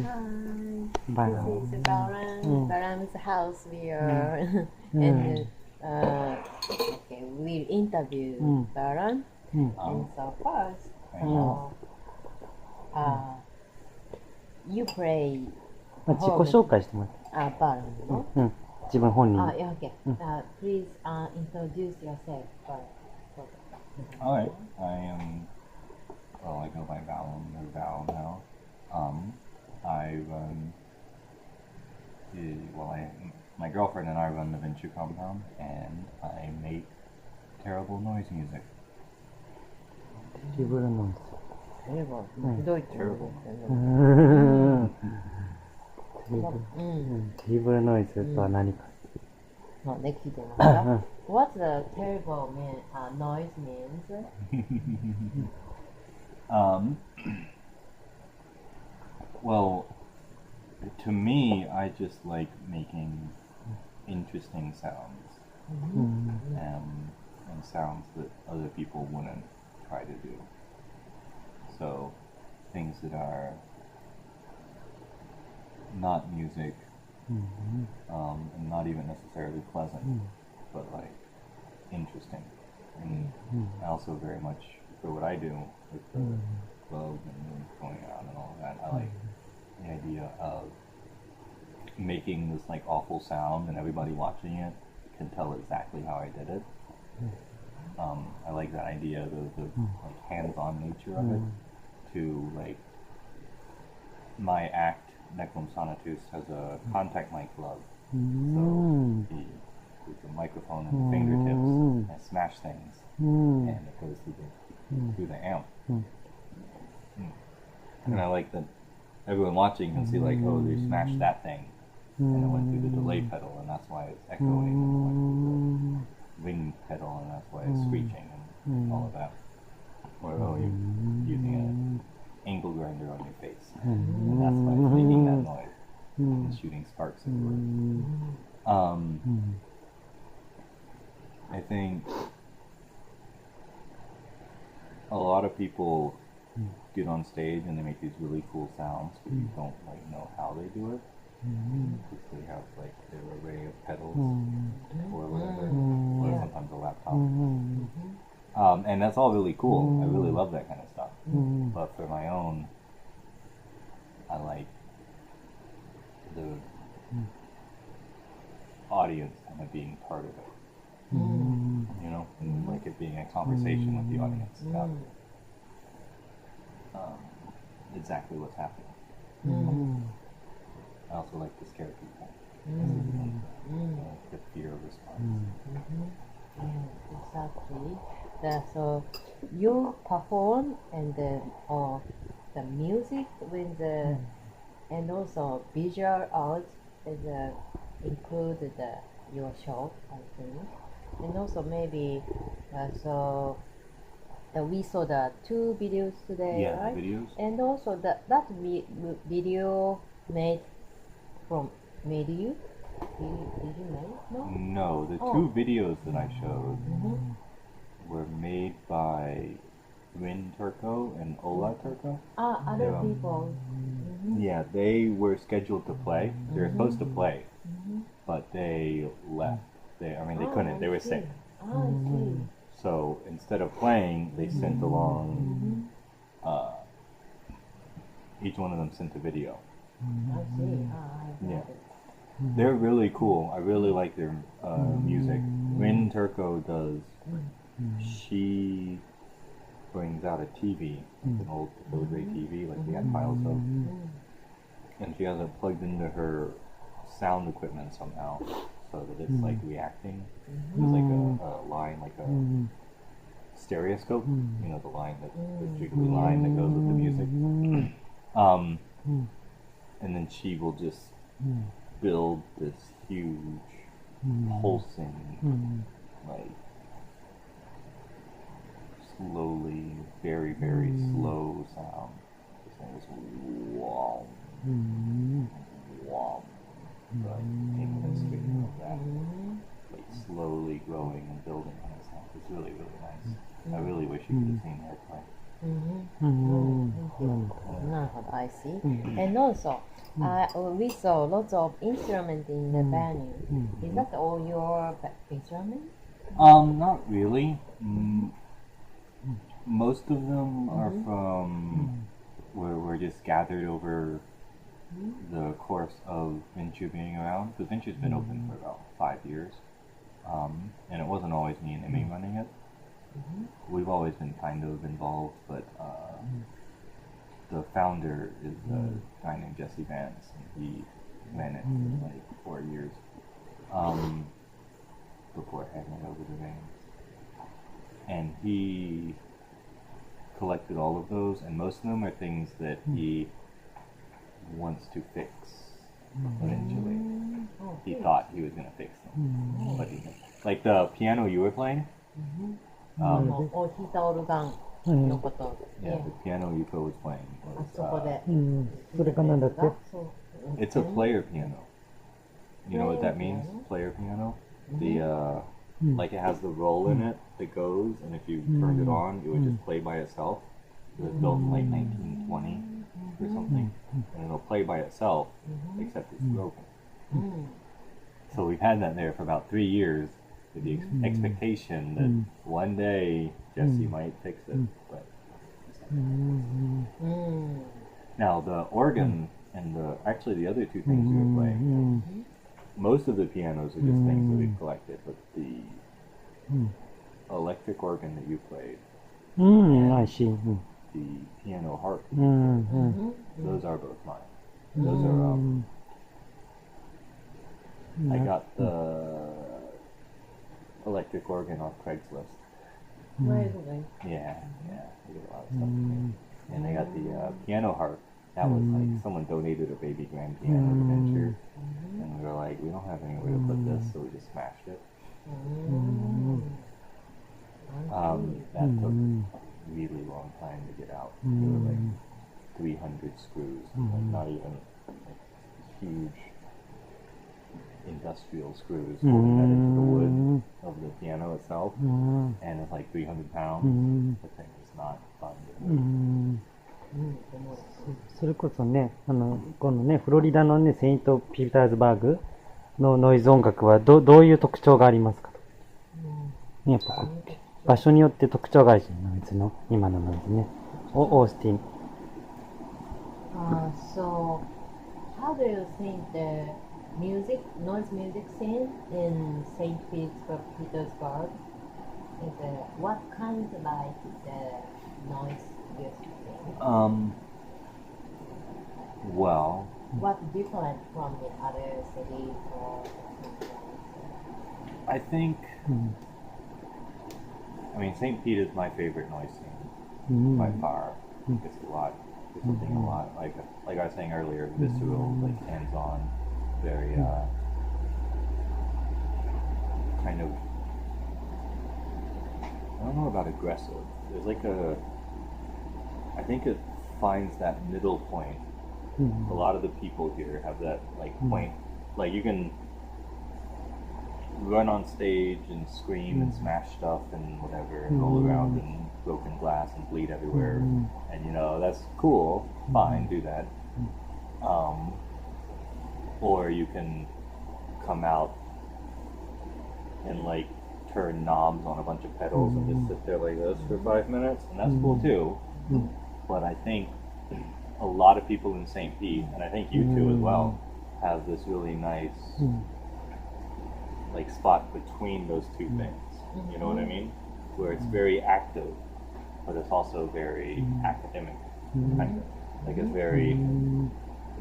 Hi, Vallam. this is Vallam. Vallam's house. We are and okay, we'll interview Vallam. And so first, you play まあ、自己紹介してもらって。Vallam, no? 自分本人。Yeah, okay. Please introduce yourself first. Alright, I go by Vallam or Val now. I run my girlfriend and I run the venture compound, and I make terrible noise music. Terrible noise. Terrible. Terrible. Terrible noise とは何か。ね、聞いてますか？What's the terrible noise means? Well, to me, I just like making interesting sounds, and sounds that other people wouldn't try to do. So, things that are not music, and not even necessarily pleasant, but like interesting. And I also very much, for what I do with the globe and going on and all of that, I like the idea of making this like awful sound and everybody watching it can tell exactly how I did it. I like that idea, the like hands-on nature of it. To like my act, Necrum Sonatus, has a contact mic glove, so with the microphone and the fingertips, I smash things, and it goes through the amp. And I like that everyone watching can see like, oh, they smashed that thing, and it went through the delay pedal, and that's why it's echoing, and it went through the ring pedal, and that's why it's screeching, and all of that. Or, oh, you're using an angle grinder on your face, and that's why it's making that noise, and shooting sparks everywhere. I think a lot of people get on stage and they make these really cool sounds, but you don't like know how they do it. Because they have like their array of pedals or whatever, or sometimes a laptop. And that's all really cool. I really love that kind of stuff. But for my own, I like the audience kind of being part of it. You know, and like it being a conversation with the audience about exactly what's happening. I also like to scare people. Get fear of response. Exactly. So you perform and the music with the and also visual art is included your show, I think. And also maybe so we saw the 2 videos today, Yeah, right? the videos. And also that video made you? Did you make? No? No, the 2 videos that I showed were made by Rin Turco and Ola Turco. Other people. Yeah, they were scheduled to play. They were supposed to play, but they left. They couldn't. They were sick. I see. So instead of playing, they sent along. Each one of them sent a video. I see. Yeah, they're really cool. I really like their music. Rin Turco does. She brings out a TV, like an old filigree TV, like we had files of, and she has it plugged into her sound equipment somehow, so that it's like reacting. It's like a line, like a stereoscope. You know, the line the jiggly line that goes with the music. And then she will just build this huge, pulsing, like slowly, very, very slow sound. This thing is wow, wow, like 8 minutes straight like that, like slowly growing and building on itself. It's really, really nice. I really wish you could have seen her play. なるほど、I I see. And also, we saw lots of instruments in the venue. Is that all your instruments? Not really. Most of them are from where we're just gathered over the course of Vinchu being around. Because Vinchu's been open for about 5 years. And it wasn't always me and Emmy running it. We've always been kind of involved, but the founder is a guy named Jesse Vance, and he ran it for like 4 years before handing over the reins. And he collected all of those, and most of them are things that he wants to fix eventually. He thought he was going to fix them, but he didn't. Like the piano you were playing. Yeah, the piano Yuko was playing was, it's a player piano. You know what that means? Player piano? The like it has the roll in it that goes, and if you turned it on, it would just play by itself. It was built in like 1920 or something, and it'll play by itself, except it's broken. So we've had that there for about 3 years, with the expectation that one day Jesse might fix it. But now the organ and actually the other two things we were playing, most of the pianos are just things that we've collected, but the electric organ that you played, I see. the piano harp, those are both mine. Those are I got the electric organ off Craigslist. Yeah, they get a lot of stuff. And they got the piano harp. That was like someone donated a baby grand piano to Venture, and we were like, we don't have anywhere to put this, so we just smashed it. That took a really long time to get out. There were like 300 screws, like not even like huge industrial screws holding that into the wood of the piano itself, and it's like 300 pounds. The thing is not fun to move. それこそね、このね、フロリダのね、セイント・ピーターズバーグのノイズ音楽はどういう特徴がありますかと。ね、やっぱこう場所によって特徴があるじゃん、ノイズの、今のノイズね。オースティン。So, how do you think the noise music scene in St. Petersburg is what kind of like the noise music scene? Well, what different from the other cities or something? I think, I mean, St. Pete is my favorite noise scene by far. It's a lot. It's something a lot like I was saying earlier, visceral, like hands-on, very kind of, I don't know about aggressive. There's like I think it finds that middle point. A lot of the people here have that like point, like you can run on stage and scream and smash stuff and whatever and roll around in broken glass and bleed everywhere, and you know that's cool, fine, do that. Or you can come out and like turn knobs on a bunch of pedals and just sit there like this for 5 minutes, and that's cool too. But I think a lot of people in St. Pete, and I think you too as well, have this really nice like spot between those two things. You know what I mean? Where it's very active, but it's also very academic. Kind of. Like it's very,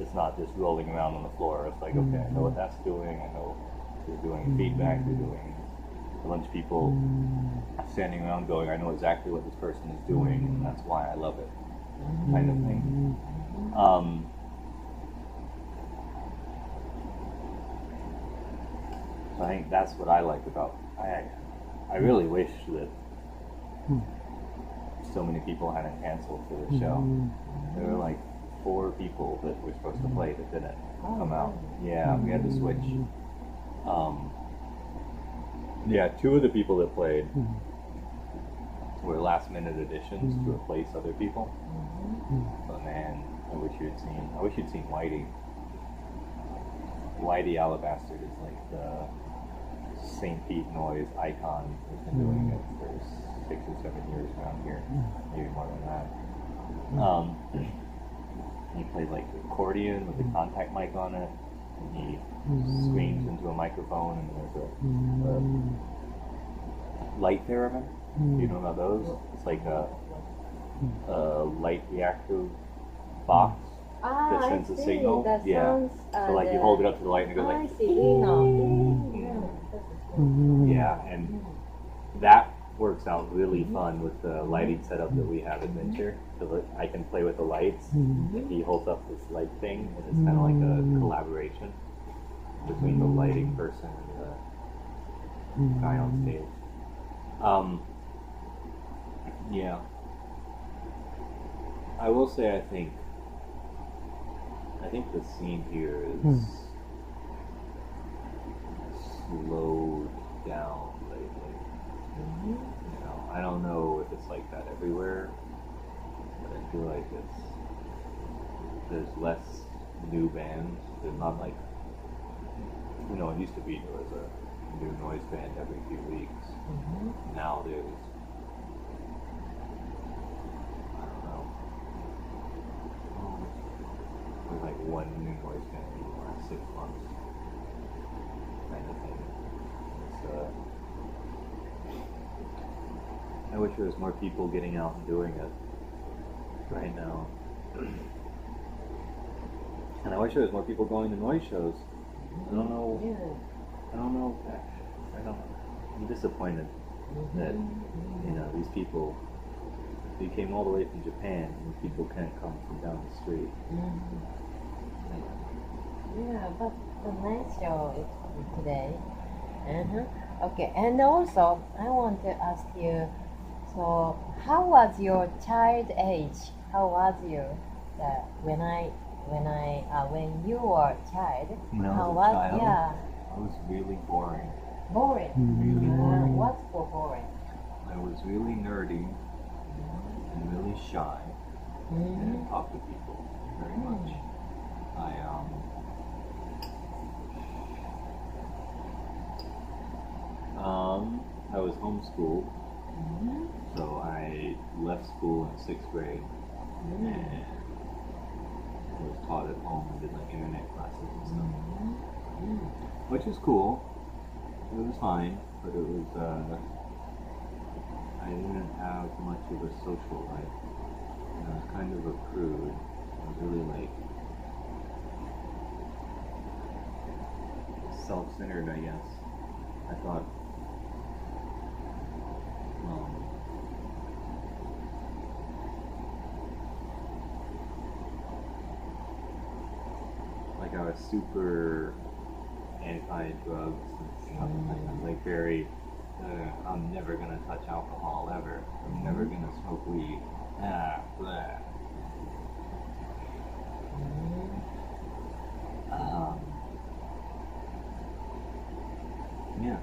it's not just rolling around on the floor. It's like, okay, I know what that's doing. I know they're doing feedback. They're doing a bunch of people standing around going, I know exactly what this person is doing, and that's why I love it. Kind of thing. So I think that's what I like about. I really wish that so many people hadn't canceled for this show. There were like 4 people that were supposed to play that didn't come out. Yeah, we had to switch. Yeah, 2 of the people that played were last minute additions to replace other people. But man, I wish you'd seen Whitey. Whitey Alabaster is like the St. Pete noise icon. He's been doing it for 6 or 7 years around here, maybe more than that. He plays like accordion with a contact mic on it, and he screams into a microphone, and there's a light theremin. You know about those? It's like a light reactive box that sends a signal. That Yeah. sounds, So like you hold it up to the light and it goes I like. see. No. Yeah, and that works out really fun with the lighting setup that we have at Venture. So I can play with the lights, and he holds up this light thing, and it's kind of like a collaboration between the lighting person and the guy on stage. Yeah. I will say I think the scene here is slowed down lately. You know, I don't know if it's like that everywhere, but I feel like there's less new bands. There's not like, you know, it used to be there was a new noise band every few weeks. Now there's, I don't know, there's like one new noise band in the last 6 months, kind of thing. I wish there was more people getting out and doing it right now. And I wish there was more people going to noise shows. I don't know. I'm disappointed that, you know, these people, they came all the way from Japan, and these people can't come from down the street. Yeah, but the nice show is today. Okay, and also I want to ask you. So, how was your child age? How was you when you were a child? When I how was a child, Yeah, I was really boring. boring. Really boring. What's for boring? I was really nerdy and really shy. I didn't talk to people very much. I was homeschooled, so I left school in 6th grade and was taught at home and did like internet classes and stuff, which is cool. It was fine, but it was I didn't have much of a social life. And I was kind of a prude. I was really like self-centered, I guess. I thought, like I was super anti-drugs and stuff. Like very, I'm never gonna touch alcohol ever. I'm never gonna smoke weed. Blah. Yeah,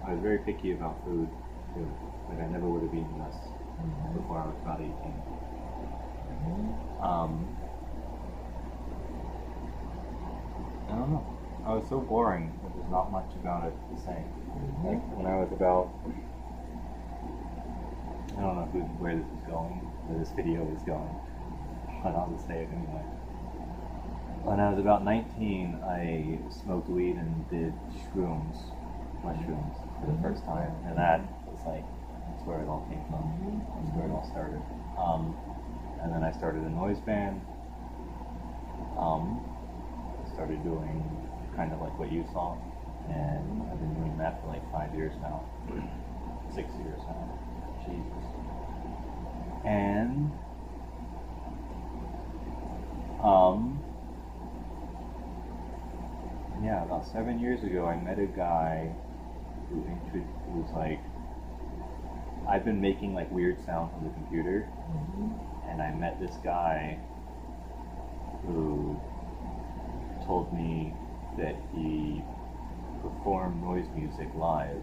I was very picky about food too. Like I never would have eaten this before I was about 18. I don't know. I was so boring that there's not much about it to say. Like when I was about, I don't know where this is going, where this video is going, but I'll just say it anyway. When I was about 19, I smoked weed and did mushrooms for the first time, and that's where it all came from. That's where it all started. And then I started a noise band. Started doing kind of like what you saw, and I've been doing that for like 5 years now, 6 years now. Jesus. And yeah, about 7 years ago, I met a guy who was like, I've been making like weird sounds on the computer, and I met this guy who told me that he performed noise music live,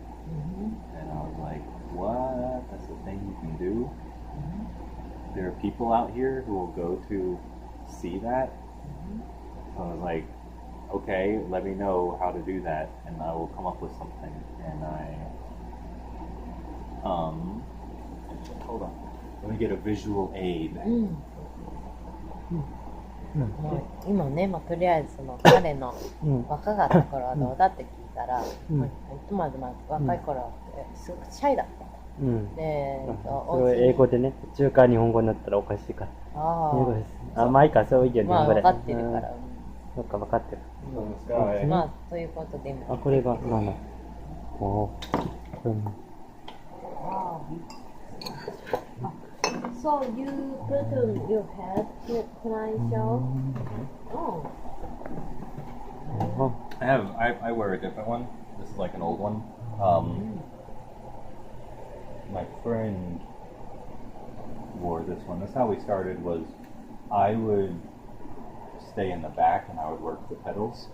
and I was like, what? That's a thing you can do? There are people out here who will go to see that. So I was like, okay, let me know how to do that, and I will come up with something. And hold on, let me get a visual aid. もう今ね、とりあえずその彼の若かった頃はどうだって聞いたら、とまず若い頃ってすごくシャイだった。で、それを英語でね、中華日本語になったらおかしいから。英語です。まあいいか、そういう日本語で。分かってるから。そっか、分かってる。ということで今。これが何だ。So you put on your head, can I show? Oh. I wear a different one. This is like an old one. My friend wore this one. That's how we started. Was I would stay in the back and I would work the pedals,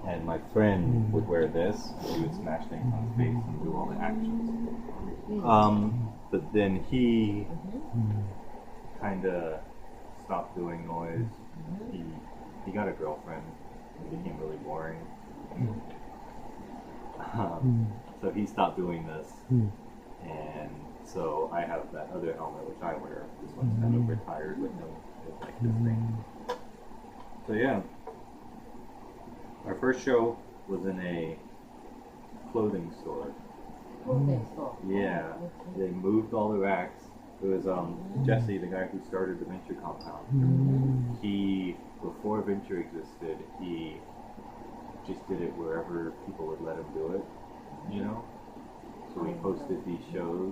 and my friend would wear this. He would smash things on his face and do all the actions. But then he kind of stopped doing noise. He got a girlfriend. It became really boring. So he stopped doing this. And so I have that other helmet which I wear. This one's kind of retired with no like this thing. So yeah. Our first show was in a clothing store. Yeah. They moved all the racks. It was Jesse, the guy who started the Venture Compound. He, before Venture existed, he just did it wherever people would let him do it, you know? So we hosted these shows